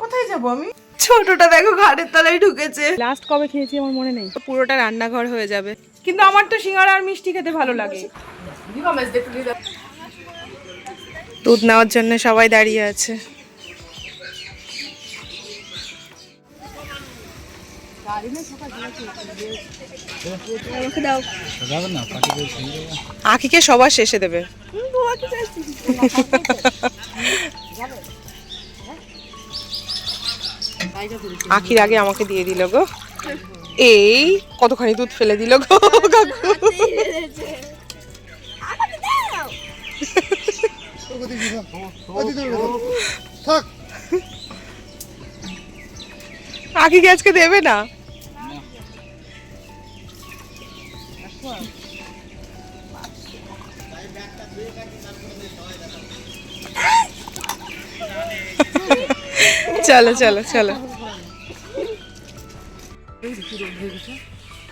কোথায় যাব আমি? ছোটটা দেখো ঘাটের তলায় ঢুকেছে। লাস্ট কবে খেয়েছি আমার মনে নেই। পুরোটা রান্নাঘর হয়ে যাবে। কিন্তু আমার তো সিঙ্গাড়া আর মিষ্টি খেতে ভালো লাগে। দুধ নেওয়ার জন্য সবাই দাঁড়িয়ে আছে। আখিকে সবার শেষে দেবে। আখির আগে আমাকে দিয়ে দিল গো। এই কতখানি দুধ ফেলে দিল গো কাকু। আখিকে আজকে দেবে না। চলো চলো চলো।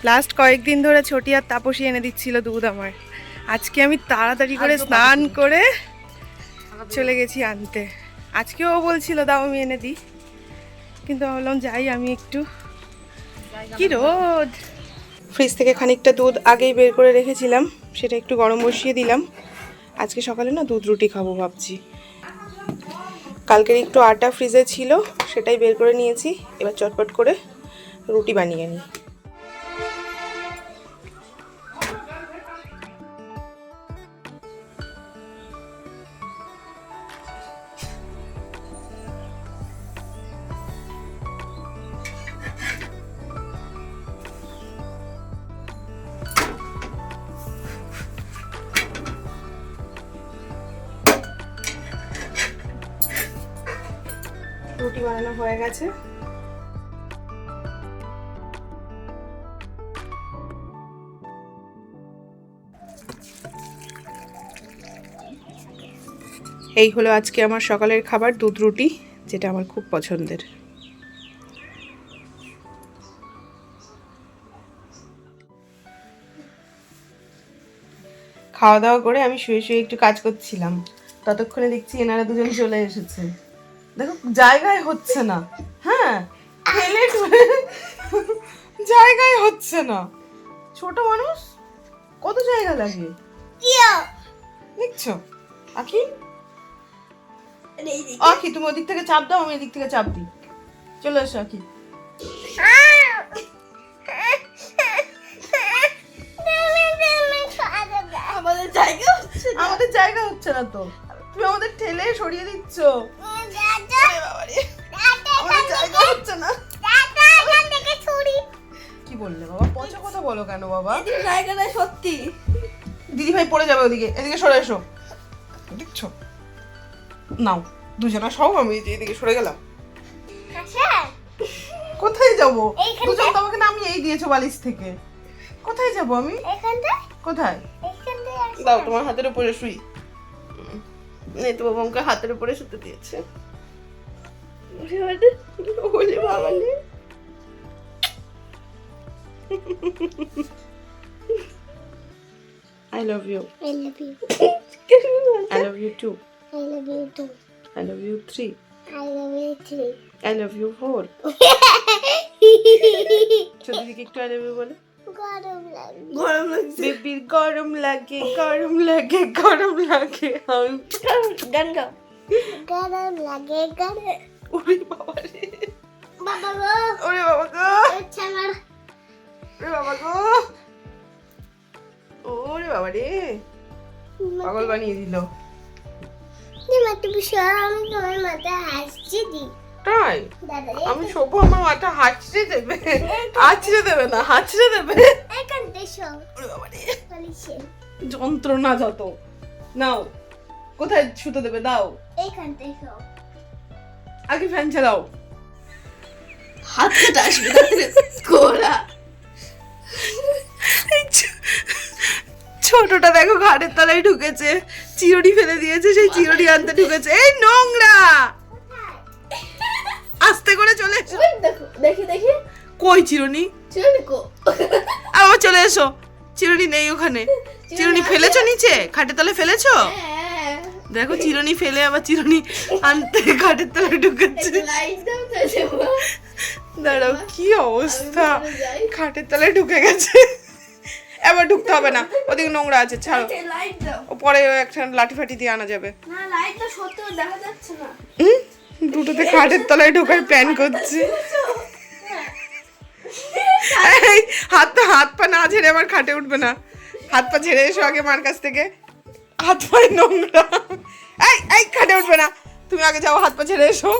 লাস্ট কয়েকদিন ধরে ছোটি আর তাপসী এনে দিচ্ছিল দুধ আমার। আজকে আমি তাড়াতাড়ি করে স্নান করে চলে গেছি আনতে। আজকেও বলছিল দাও আমি এনে দিই, কিন্তু ভাবলাম যাই আমি একটু। কি রোদ! ফ্রিজ থেকে খানিকটা দুধ আগেই বের করে রেখেছিলাম, সেটা একটু গরম বসিয়ে দিলাম। আজকে সকালে না দুধ রুটি খাবো ভাবছি। কালকের একটু আটা ফ্রিজে ছিল, সেটাই বের করে নিয়েছি। এবার চটপট করে রুটি বানিয়ে নিই। রুটি বানানো হয়ে গেছে। এই হলো আজকে আমার সকালের খাবার, দুধ রুটি, যেটা আমার খুব পছন্দের। খাওয়া দাওয়া করে আমি শুয়ে শুয়ে একটু কাজ করছিলাম, ততক্ষণে দেখছি এনারা দুজন চলে এসেছে। দেখো জায়গায় হচ্ছে না। হ্যাঁ, জায়গায় হচ্ছে না। ছোট মানুষ, কত জায়গা লাগে দেখছো। আখি আখি তুমি ওদিক থেকে চাপ দাও, আমি এদিক থেকে চাপ দিই। চলে এসো আখি। আমাদের জায়গা হচ্ছে না তো, তুমি আমাদের ঠেলে সরিয়ে দিচ্ছ। কি বললে বাবা? পচা কথা বলো কেন বাবা? জায়গাটা সত্যি। দিদি ভাই পড়ে যাবে ওদিকে, এদিকে সরে এসো। দেখছো, নাও দুজনা সব, আমি এদিকে সরে গেলাম। কোথায় যাবো? দুজন তোমাকে না আমি এই দিয়েছো বালিশ থেকে। কোথায় যাবো আমি? কোথায়? দাও তোমার হাতের উপরে শুই। এই তো বাবা আমাকে হাতের উপরে শুতে দিয়েছে। I love you. I love you. I love you too. I love you too. I love you 3. I love you too. I love you 4. ছোটিদিকে একটু I love you বলে। গরম লাগে। গরম লাগছে। বেবির গরম লাগে, গরম লাগে, গরম লাগে। গান গাও। গরম লাগে গরম। ওরে বাবা রে। বাবা গো। ওরে বাবা গো। আচ্ছা আমার। ওরে বাবা গো। ওরে বাবা রে, পাগল বানিয়ে দিল। মাথা বিষয় আমি তোমার মাথা হাসছি দি। তাই? আমি শোভা আমার মাথা হাঁচড়ে দেবে। হাঁচড়ে দেবে না, হাঁচড়ে দেবে। এখানতে সব। ওরে বাবা রে, বলিছে যন্ত্রণা যত। নাও, কোথায় শুতে দেবে দাও। এখানতে সব। আগে ফ্যান চালাও। হাত কেটে আসবে কোরা। ছোটটা দেখো ঘাটের তলায় ঢুকেছে, চিরুনি ফেলে দিয়েছে, সেই চিরুনি আনতে ঢুকেছে। এই নোংরা, আস্তে করে চলে এসো। দেখো দেখি দেখি কই চিরুনি? চিরুনি কো? আবার চলে এসো। চিরুনি নেই ওখানে। চিরুনি ফেলেছো নিচে, খাটের তলায় ফেলেছো? দেখো চিরুনি ফেলে আবার চিরুনি আনতে খাটের তলায় ঢুকাচ্ছে। দাঁড়াও, কি অবস্থা, খাটের তলায় ঢুকে গেছে। এবার ঢুকতে হবে না, ওদিকে নোংরা আছে, ছাড়ো। ও পরে একটা লাঠি ফাটি দিয়ে আনা যাবে। দুটোতে খাটের তলায় ঢোকার প্ল্যান করছে। এই, হাত পা না ঝেড়ে আমার খাটে উঠবে না। হাত পা ঝেড়ে এসো আগে মার কাছ থেকে, হাত পায়ে নোংরা। এই খাটে উঠবে না, তুমি আগে যাও, হাত পা ঝেড়ে এসো।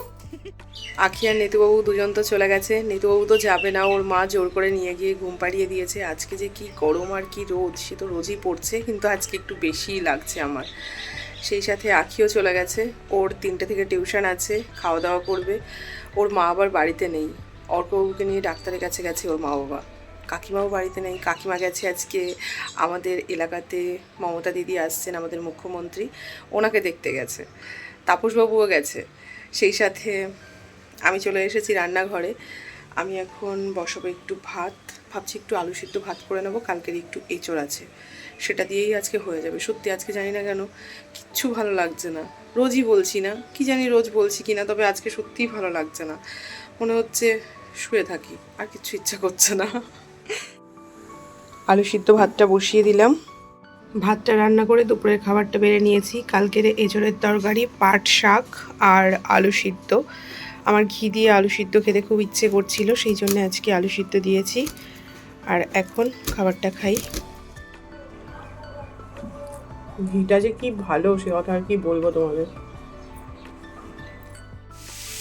আখি আর নিতুবাবু দুজন তো চলে গেছে। নিতুবাবু তো যাবে না, ওর মা জোর করে নিয়ে গিয়ে ঘুম পাড়িয়ে দিয়েছে। আজকে যে কি গরম আর কি রোদ, সে তো রোজই পড়ছে, কিন্তু আজকে একটু বেশিই লাগছে আমার। সেই সাথে আখিও চলে গেছে, ওর 3টে থেকে টিউশন আছে, খাওয়া দাওয়া করবে। ওর মা আবার বাড়িতে নেই, অর্কবাবুকে নিয়ে ডাক্তারের কাছে গেছে ওর মা বাবা। কাকিমাও বাড়িতে নেই, কাকিমা গেছে আজকে আমাদের এলাকাতে মমতা দিদি আসছেন, আমাদের মুখ্যমন্ত্রী, ওনাকে দেখতে গেছে। তাপসবাবুও গেছে। সেই সাথে আমি চলে এসেছি রান্নাঘরে। আমি এখন বসাবো একটু ভাত, ভাবছি একটু আলু সিদ্ধ ভাত করে নেবো, কালকের একটু এঁচড় আছে, সেটা দিয়েই আজকে হয়ে যাবে। সত্যি আজকে জানি না কেন কিচ্ছু ভালো লাগছে না। রোজই বলছি না, কি জানি রোজ বলছি কিনা, তবে আজকে সত্যিই ভালো লাগছে না। মনে হচ্ছে শুয়ে থাকি, আর কিচ্ছু ইচ্ছা করছে না। আলু সিদ্ধ ভাতটা বসিয়ে দিলাম। ভাতটা রান্না করে দুপুরের খাবারটা বেড়ে নিয়েছি। কালকের এঁচড়ের তরকারি, পাট শাক আর আলু সিদ্ধ। আমার ঘি দিয়ে আলু সিদ্ধ খেতে খুব ইচ্ছে করছিল, সেই জন্য আজকে আলু সিদ্ধ দিয়েছি। আর এখন খাবারটা খাই। ঘিটা যে কি ভালো, সে কথা আর কি বলবো তোমাদের।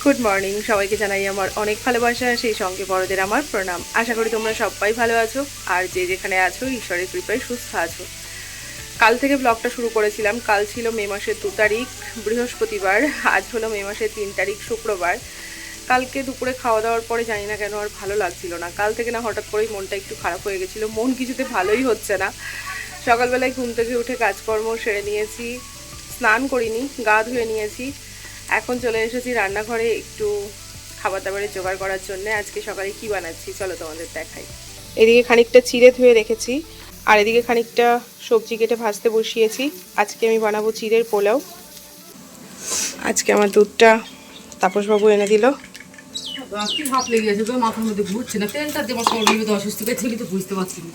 গুড মর্নিং, সবাইকে জানাই আমার অনেক ভালোবাসা, সেই সঙ্গে বড়দের আমার প্রণাম। আশা করি তোমরা সবাই ভালো আছো, আর যে যেখানে আছো ঈশ্বরের কৃপায় সুস্থ আছো। কাল থেকে ব্লগটা শুরু করেছিলাম। কাল ছিল মে মাসের 2 তারিখ বৃহস্পতিবার, আজ হলো মে মাসের 3 তারিখ শুক্রবার। কালকে দুপুরে খাওয়া দাওয়ার পরে জানি না কেন আর ভালো লাগছিল না। কাল থেকে না হঠাৎ করেই মনটা একটু খারাপ হয়ে গেছিলো, মন কিছুতে ভালোই হচ্ছে না। সকালবেলায় ঘুম থেকে উঠে কাজকর্ম সেরে নিয়েছি, স্নান করিনি, গা ধুয়ে নিয়েছি। এখন চলে এসেছি রান্নাঘরে একটু খাবার দাবারের জোগাড় করার জন্য। আজকে সকালে কি বানাচ্ছি চলো তোমাদের দেখাই। এদিকে খানিকটা চিড়ে ধুয়ে রেখেছি, আর এদিকে খানিকটা সবজি কেটে ভাজতে বসিয়েছি। আজকে আমি বানাবো চিড়ের পোলাও। আজকে আমার দুধটা তাপসবাবু এনে দিল। কি ভাব লেগে গেছে, তোর মাথার মধ্যে ঘুরছে না। তেলটা দেওয়ার সময় বিবেদ অসুস্থ হয়ে তো বুঝতে পারছি না।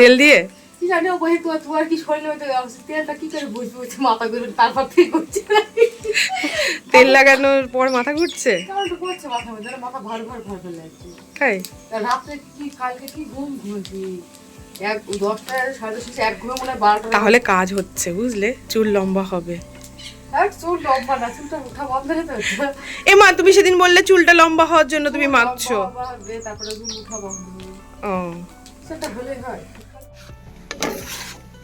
তেল দিয়ে কি জানি ও বহি তো আর কি শরীরে হয়তো তেলটা কি করে বুঝতে পারছি, মাথা ঘুরে তারপর থেকে করছে। তেল লাগানোর পর মাথা ঘুরছে, কেমন তো করছে মাথা মধ্যে, মাথা ভার লাগছে। তাই রাত্রে কি কালকে কি ঘুম ঘুমেছি, 10টা 10:30 1 ঘুমে মনে হয় 12টা। তাহলে কাজ হচ্ছে বুঝলে, চুল লম্বা হবে। চুল লম্বা না, চুলটা উঠা বন্ধ হয়ে যাচ্ছে। এ মা, তুমি সেদিন বললে চুলটা লম্বা হওয়ার জন্য তুমি মাখছো। তারপরে চুল উঠা বন্ধ, ও সেটা হলে হয়।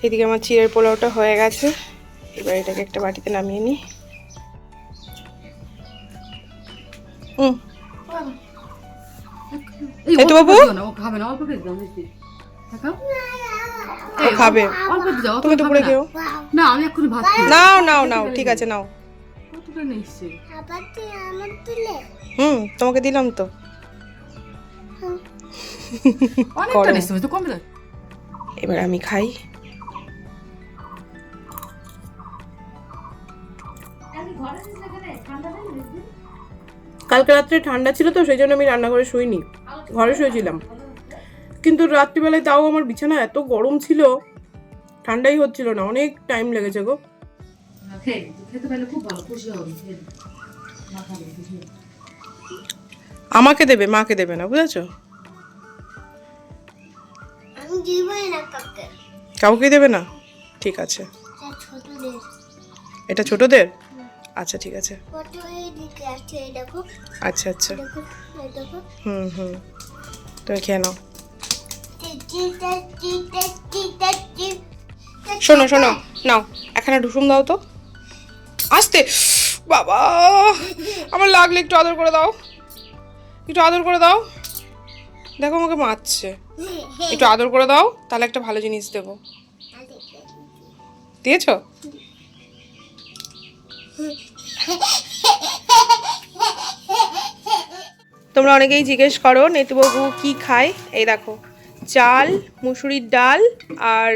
এদিকে আমার চিড়ের পোলাওটা হয়ে গেছে, এবার এটাকে একটা বাটিতে নামিয়ে নিই। এই তো বাবু খাবে না, অল্প করে দাও মিষ্টি খাবে, অল্প দাও, তুমি দুপুরে খেও। না আমি এক্ষুনি ভাত খাই। নাও নাও নাও, ঠিক আছে নাও। কতটা নিচ্ছে আবার তুই আমার তুলে তোমাকে দিলাম তো। অনেকটা নিচ্ছে তো, কমে দাও। এবার আমি খাই। কালকে রাত্রে ঠান্ডা ছিল তো, সেই জন্য আমি রান্নাঘরে শুইনি, ঘরে শুয়েছিলাম। কিন্তু রাত্রিবেলায় তাও আমার বিছানা এত গরম ছিল, ঠান্ডাই হচ্ছিল না, অনেক টাইম লেগেছে গো। আমাকে দেবে, মাকে দেবে না, বুঝেছো? আমি দিবই না কাউকে। কাউকে দেবে না, ঠিক আছে। ছোটদের এটা ছোটদের, আচ্ছা ঠিক আছে। কত এইদিকে আছে, এই দেখো, আচ্ছা আচ্ছা, দেখো, এই দেখো। তুমি খেয়ে নাও। চিটা চিটা চিটা চিটা। শোনো শোনো, নাও এখানে ঢুসুম দাও তো, আস্তে। বাবা, আমার লাগলে একটু আদর করে দাও, একটু আদর করে দাও। দেখো আমাকে মারছে, একটু আদর করে দাও, তাহলে একটা ভালো জিনিস দেবো। দিয়েছো? তোমরা অনেকেই জিজ্ঞেস করো নেতুবাবু কি খায়। এই দেখো, চাল, মুসুরির ডাল আর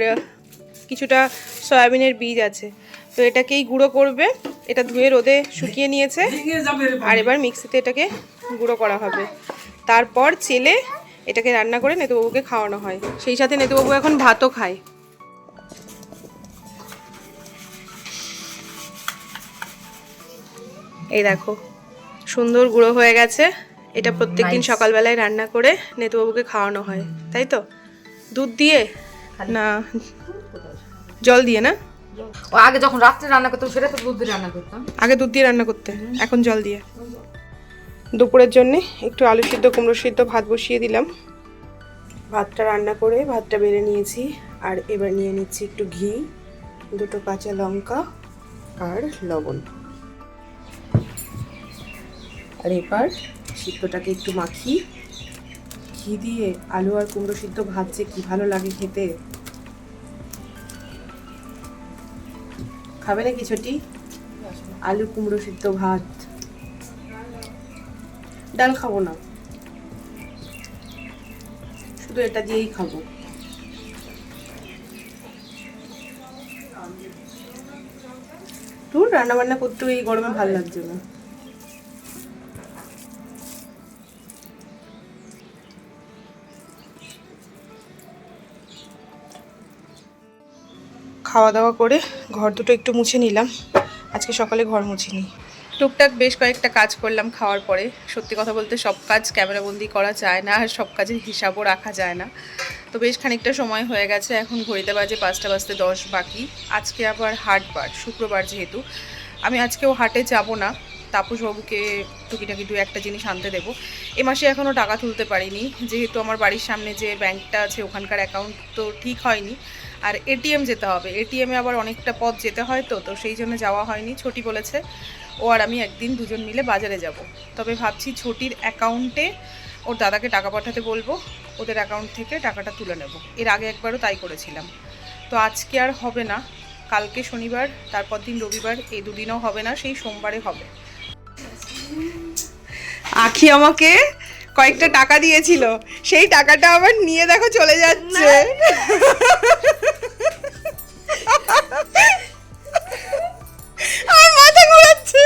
কিছুটা সয়াবিনের বীজ আছে। তো এটাকেই গুঁড়ো করবে। এটা ধুয়ে রোদে শুকিয়ে নিয়েছে, আর এবার মিক্সিতে এটাকে গুঁড়ো করা হবে। তারপর চেলে এটাকে রান্না করে নেতুবাবুকে খাওয়ানো হয়। সেই সাথে নেতুবাবু এখন ভাতও খায়। এই দেখো সুন্দর গুঁড়ো হয়ে গেছে। এটা প্রত্যেকদিন সকালবেলায় রান্না করে নেতুবাবুকে খাওয়ানো হয়, তাই তো? দুধ দিয়ে না জল দিয়ে? না, ও আগে যখন রাত্রে রান্না করতাম সেটা তো দুধ দিয়ে রান্না করতাম। আগে দুধ দিয়ে রান্না করতে, এখন জল দিয়ে। দুপুরের জন্য একটু আলু সিদ্ধ কুমড়ো সিদ্ধ ভাত বসিয়ে দিলাম। ভাতটা রান্না করে ভাতটা বেড়ে নিয়েছি, আর এবার নিয়ে নিচ্ছি একটু ঘি, দুটো কাঁচা লঙ্কা আর লবণ। আর এবার সিদ্ধটাকে একটু মাখি। ঘি দিয়ে আলু আর কুমড়ো সিদ্ধ ভাত যে কি ভালো লাগে খেতে। খাবে নাকি ছোটি? আলু কুমড়ো সিদ্ধ ভাত। ডাল খাবো না, শুধু এটা দিয়েই খাবো। তোর রান্না বান্না করতেও এই গরমে ভালো লাগছে না। খাওয়া দাওয়া করে ঘর দুটো একটু মুছে নিলাম। আজকে সকালে ঘর মুছিনি, টুকটাক বেশ কয়েকটা কাজ করলাম খাওয়ার পরে। সত্যি কথা বলতে সব কাজ ক্যামেরাবন্দি করা যায় না, আর সব কাজের হিসাবও রাখা যায় না। তো বেশ খানিকটা সময় হয়ে গেছে, এখন ঘড়িতে বাজে 5টা বাজতে 10 বাকি। আজকে আবার হাটবার, শুক্রবার যেহেতু। আমি আজকেও হাটে যাব না, তাপসবাবুকে টুকিটাকি 2-1টা জিনিস আনতে দেবো। এ মাসে এখনও টাকা তুলতে পারিনি, যেহেতু আমার বাড়ির সামনে যে ব্যাংকটা আছে ওখানকার অ্যাকাউন্ট তো ঠিক হয়নি, আর এটিএম যেতে হবে। এটিএমে আবার অনেকটা পথ যেতে হয়, তো সেই জন্য যাওয়া হয়নি। ছোটি বলেছে ও আর আমি একদিন দুজন মিলে বাজারে যাব। তবে ভাবছি ছোটির অ্যাকাউন্টে ওর দাদাকে টাকা পাঠাতে বলবো, ওদের অ্যাকাউন্ট থেকে টাকাটা তুলে নেব। এর আগে একবারও তাই করেছিলাম। তো আজকে আর হবে না, কালকে শনিবার, তারপর দিন রবিবার, এই দুদিনও হবে না, সেই সোমবারে হবে। আখি আমাকে কয়েকটা টাকা দিয়েছিল, সেই টাকাটা আবার নিয়ে দেখো চলে যাচ্ছে। আমার মাথা ঘোরাচ্ছে,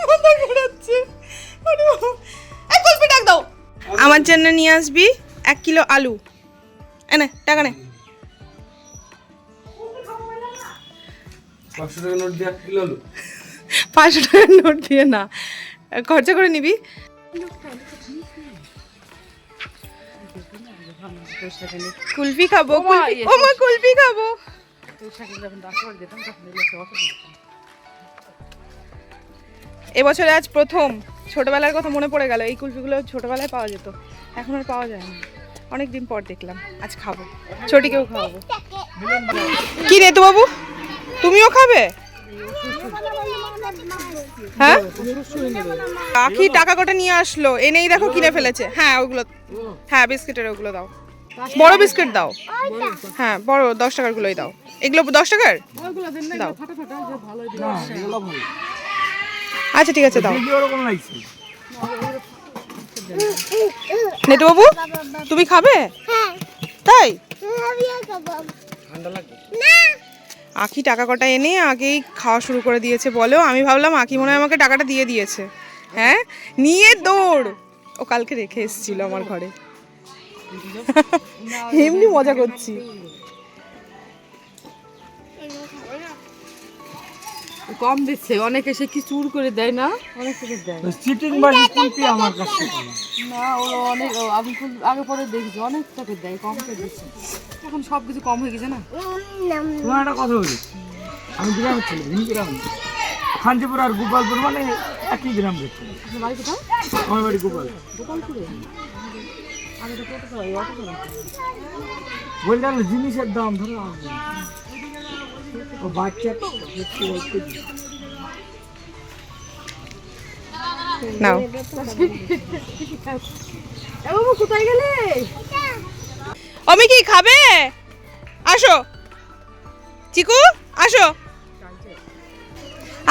মাথা ঘোরাচ্ছে। কুলপি ডাক দাও। আমার জন্য নিয়ে আসবি 1 কিলো আলু। এনে টাকা নে। 500 টাকা নোট দিয়ে 1 কিলো আলু? 500 টাকার নোট দিয়ে না, খরচা করে নিবি। কুলফি খাবো, কুলফি। ও মা কুলফি খাবো। এবছরে আজ প্রথম ছোটবেলার কথা মনে পড়ে গেল। এই কুলফিগুলো ছোটবেলায় পাওয়া যেত, এখন আর পাওয়া যায় না। অনেকদিন পর দেখলাম, আজ খাবো, ছোটিকেও খাওয়াবো। কি রে তো বাবু, তুমিও খাবে? হ্যাঁ, আখি টাকা কটা নিয়ে আসলো, এনেই দেখো কিনে ফেলেছে। হ্যাঁ ওগুলো, হ্যাঁ বিস্কিটের ওগুলো দাও, বড় বিস্কিট দাও। হ্যাঁ বড় 10 টাকার গুলোই দাও। এগুলো 10 টাকার দাও। আচ্ছা ঠিক আছে দাও। নেটু বাবু তুমি খাবে? তাই আখি টাকা কটা এনে আগেই খাওয়া শুরু করে দিয়েছে বলো। আমি ভাবলাম আখি মনে হয় আমাকে টাকাটা দিয়ে দিয়েছে। হ্যাঁ নিয়ে দৌড়। ও কালকে রেখে এসেছিল আমার ঘরে, এমনি মজা করছি। কম দিচ্ছে, অনেকে সে কি চুর করে দেয় না, অনেক কিছু দেয়। চিটিং বাজি কুলপি আমার কাছে না ওরা অনেক, আমি আগে পরে দেখছি অনেক টাকা দেয়, কম করে দিচ্ছে। এখন সব কিছু কম হয়ে গেছে না। তোমার একটা কথা বলি, আমি গ্রামের ছেলে, ভিন গ্রামে। খানজিপুর আর গোপালপুর মানে একই গ্রাম দেখছি। বাড়ি কোথায়? আমার বাড়ি গোপাল। গোপালপুরে? আমি তো কত চাই, অত চাই। বলতে গেলে জিনিসের দাম ধরো ও বাচ্চা তো নাও। বাবু কোথায় গেলে? আমি কি খাবে? আসো চিকু, আসো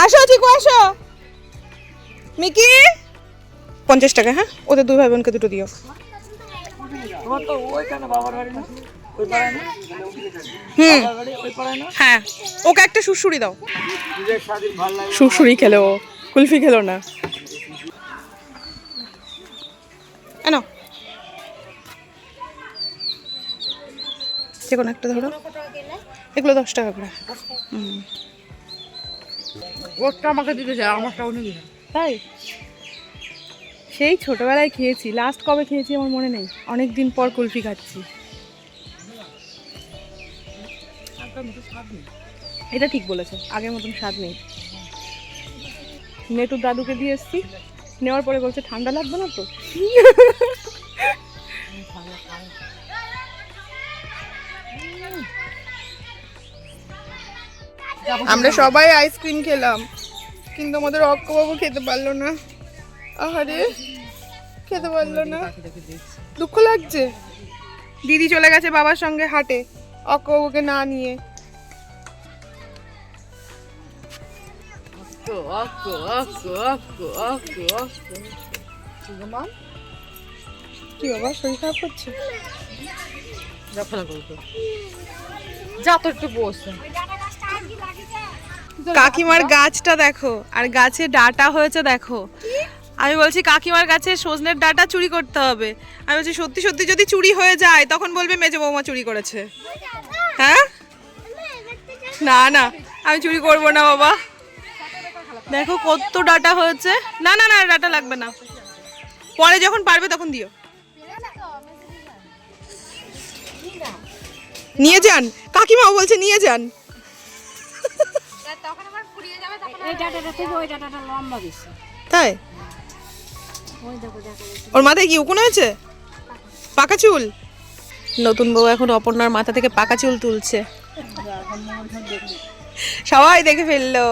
আসো চিকু আসো। মিকি 50 টাকা। হ্যাঁ ওদের 2 ভাই বোনকে দুটো দিও। তোমার তো ওইখানে বাবার বাড়ি না? ওই পাড়ায় না হুম আমার বাড়ি ওই পাড়ায় না হ্যাঁ, ওকে একটা সুড়সুড়ি দাও। নিজের স্বাধীন ভালো লাগে সুড়সুড়ি খেলো, কুলফি খেলো না। এনো যে কোনো একটা ধরো, এগুলো 10 টাকা করে। ওরটা আমাকে দিতে চাই, আমারটাও নিবি না। তাই সেই ছোটবেলায় খেয়েছি, লাস্ট কবে খেয়েছি আমার মনে নেই, অনেক দিন পর কুলফি খাচ্ছি। এটা ঠিক বলেছে, আগের মতন স্বাদ নেই। নেটুর দাদুকে দিয়ে এসছি, নেওয়ার পরে বলছে ঠান্ডা লাগবে না তো। আমরা সবাই আইসক্রিম খেলাম, কিন্তু আমাদের অক্কবাবু খেতে পারলো না। আহারে, খেতে পারলো না, দুঃখ লাগছে। দিদি চলে গেছে বাবার সঙ্গে হাটে, অক্কবাবুকে না নিয়ে। কি বাবা, শরীর খারাপ করছে? যা তো একটু বস। কাকিমার গাছটা দেখো, আর গাছে ডাটা হয়েছে দেখো। আমি বলছি কাকিমার গাছে সজনের ডাটা চুরি করতে হবে। আমি বলছি সত্যি সত্যি যদি চুরি হয়ে যায় তখন বলবে মেজো বৌমা চুরি করেছে। হ্যাঁ, না না, আমি চুরি করব না বাবা। দেখো কত ডাটা হয়েছে। না না না, ডাটা লাগবে না, পরে যখন পারবে তখন দিও। নিয়ে যান, কাকিমাও বলছে নিয়ে যান। এই ডাটাটা থেকে ওই ডাটাটা লম্বা বেশি। তাই? ওর মাথায় কি উকুন হয়েছে? পাকা চুল? নতুন বউ এখন অপর্ণার মাথা থেকে পাকা চুল তুলছে, সবাই দেখে ফেললো।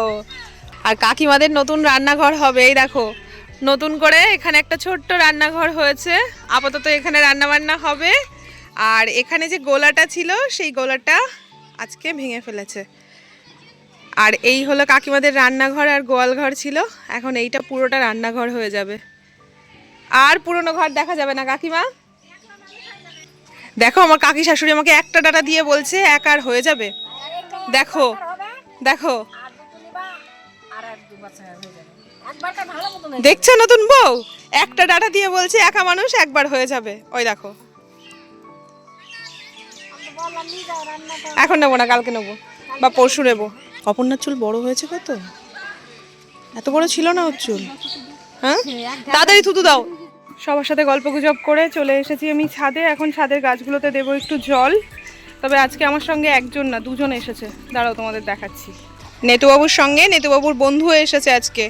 আর কাকিমাদের নতুন রান্নাঘর হবে, এই দেখো নতুন করে এখানে একটা ছোট্ট রান্নাঘর হয়েছে। আপাতত এখানে রান্না বান্না হবে। আর এখানে যে গোলাটা ছিল সেই গোলাটা আজকে ভেঙে ফেলেছে। আর এই হলো কাকিমাদের রান্নাঘর আর গোয়াল ঘর ছিল, এখন এইটা পুরোটা রান্নাঘর হয়ে যাবে। আর পুরনো ঘর দেখা যাবে না কাকিমা। দেখো আমার কাকি শাশুড়ি আমাকে একটা ডাটা দিয়ে বলছে এক আর হয়ে যাবে। দেখো দেখো, দেখছো নতুন বউ, একটা ডাটা দিয়ে বলছে একা মানুষ একবার হয়ে যাবে। ওই দেখো, এখন নেবো না, কালকে নেবো বা পরশু নেবো। অপর্ণার চুল বড় হয়েছে কত, এত বড় ছিল না ওর চুল। হ্যাঁ, তাড়াতাড়ি থুতু দাও। সবার সাথে গল্প গুজব করে চলে এসেছি আমি ছাদে। এখন ছাদের গাছগুলোতে দেবো একটু জল। তবে আজকে আমার সঙ্গে একজন না, দুজন এসেছে। দাঁড়াও তোমাদের দেখাচ্ছি। নেতুবাবুর সঙ্গে নেতুবাবুর বন্ধু এসেছে আজকে।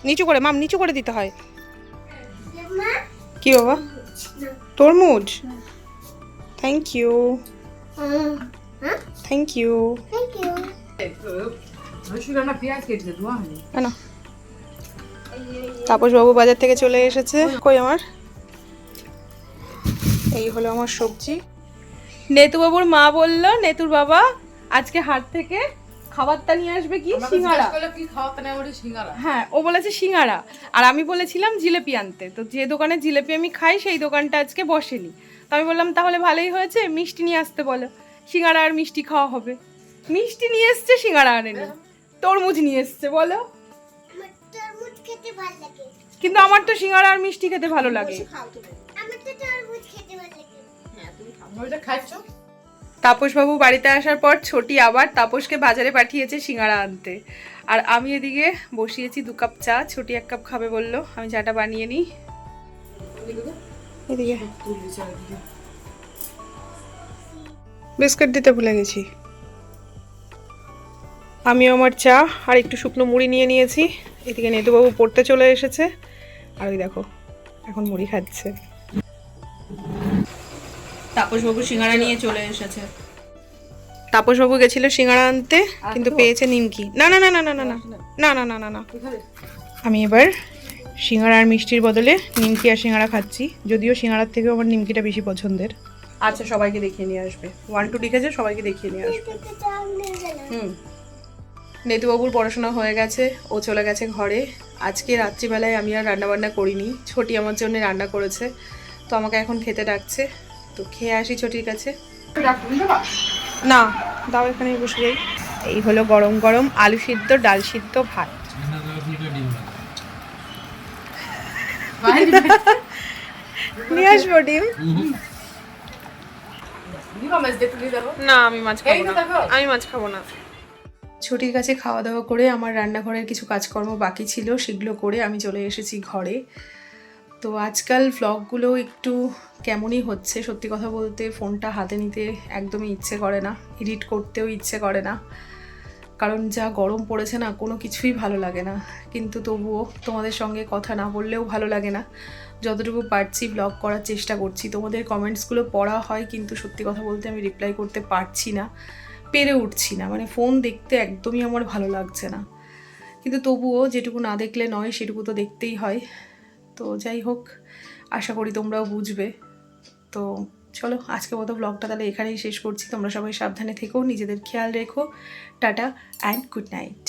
নিচু করে মাম, নিচু করে দিতে হয়। কি বাবা, তরমুজ? Thank you, thank you. পেঁয়াজ কেটেছে ধোয়া হয়নি। কেন? তাপস বাবু বাজার থেকে চলে এসেছে। কই আমার, এই হলো আমার সবজি। নেতু বাবুর মা বললো নেতুর বাবা আজকে হাট থেকে খাবারটা নিয়ে আসবে কি, সিঙ্গারা। কি খাওয়াতে নেই ওটা সিঙ্গারা? হ্যাঁ, ও বলেছে সিঙ্গারা, আর আমি বলেছিলাম জিলেপি আনতে। তো যে দোকানে জিলেপি আমি খাই সেই দোকানটা আজকে বসেনি। তো আমি বললাম তাহলে ভালোই হয়েছে, মিষ্টি নিয়ে আসতে বলো, সিঙ্গারা আর মিষ্টি খাওয়া হবে। মিষ্টি নিয়ে এসছে, সিঙ্গারা আনেনি, তরমুজ নিয়ে এসছে। বলো, তরমুজ খেতে ভালো লাগে, কিন্তু আমার তো সিঙ্গারা আর মিষ্টি খেতে ভালো লাগে। আমার তো তরমুজ খেতে ভালো লাগে। ওইটা খাচ্ছ? তাপসবাবু বাড়িতে আসার পর ছোটি আবার তাপসকে বাজারে পাঠিয়েছে সিঙ্গারা আনতে। আর আমি এদিকে বসিয়েছি 2 কাপ চা। ছোটি 1 কাপ খাবে বললো, আমি চাটা বানিয়ে নিই। এদিকে বিস্কুট দিতে ভুলে গেছি। আমিও আমার চা আর একটু শুকনো মুড়ি নিয়ে নিয়েছি। এদিকে নেতুবাবু পড়তে চলে এসেছে, আর ওই দেখো এখন মুড়ি খাচ্ছে। তাপসবাবু সিঙ্গারা নিয়ে চলে এসেছে। তাপসবাবু গেছিল সিঙ্গারা আনতে, কিন্তু পেয়েছে নিমকি। না না না না না না না না না না না না, আমি এবার সিঙ্গারা আর মিষ্টির বদলে নিমকি আর সিঙ্গারা খাচ্ছি। যদিও সিঙ্গারার থেকেও আমার নিমকিটা বেশি পছন্দের। আচ্ছা, সবাইকে দেখিয়ে নিয়ে আসবে। 1 2 লিখেছে, সবাইকে দেখিয়ে নিয়ে আসবে। হুম, নেতুবাবুর পড়াশোনা হয়ে গেছে, ও চলে গেছে ঘরে। আজকে রাত্রিবেলায় আমি আর রান্নাবান্না করিনি, ছোটি আমার জন্য রান্না করেছে। তো আমাকে এখন খেতে ডাকছে, তো খেয়ে আসি ছোটির কাছে। না দাও, এখানে বসে যাই। এই হলো গরম গরম আলু সিদ্ধ, ডাল সিদ্ধ, ভাত। নিয়ে আসবো ডিম। না আমি মাছ খাবো না, আমি মাছ খাবো না। ছুটির কাছে খাওয়া দাওয়া করে আমার রান্নাঘরের কিছু কাজকর্ম বাকি ছিল, সেগুলো করে আমি চলে এসেছি ঘরে। তো আজকাল ভ্লগগুলো একটু কেমনই হচ্ছে, সত্যি কথা বলতে ফোনটা হাতে নিতে একদমই ইচ্ছে করে না, এডিট করতেও ইচ্ছে করে না, কারণ যা গরম পড়েছে না, কোনো কিছুই ভালো লাগে না। কিন্তু তবুও তোমাদের সঙ্গে কথা না বললেও ভালো লাগে না। যতটুকু পারছি ব্লগ করার চেষ্টা করছি। তোমাদের কমেন্টসগুলো পড়া হয়, কিন্তু সত্যি কথা বলতে আমি রিপ্লাই করতে পারছি না, পেরে উঠছি না। মানে ফোন দেখতে একদমই আমার ভালো লাগছে না, কিন্তু তবুও যেটুকু না দেখলে নয় সেটুকু তো দেখতেই হয়। তো যাই হোক, আশা করি তোমরাও বুঝবে। তো চলো আজকের মতো ব্লগটা তাহলে এখানেই শেষ করছি। তোমরা সবাই সাবধানে থেকো, নিজেদের খেয়াল রেখো। Tata and good night.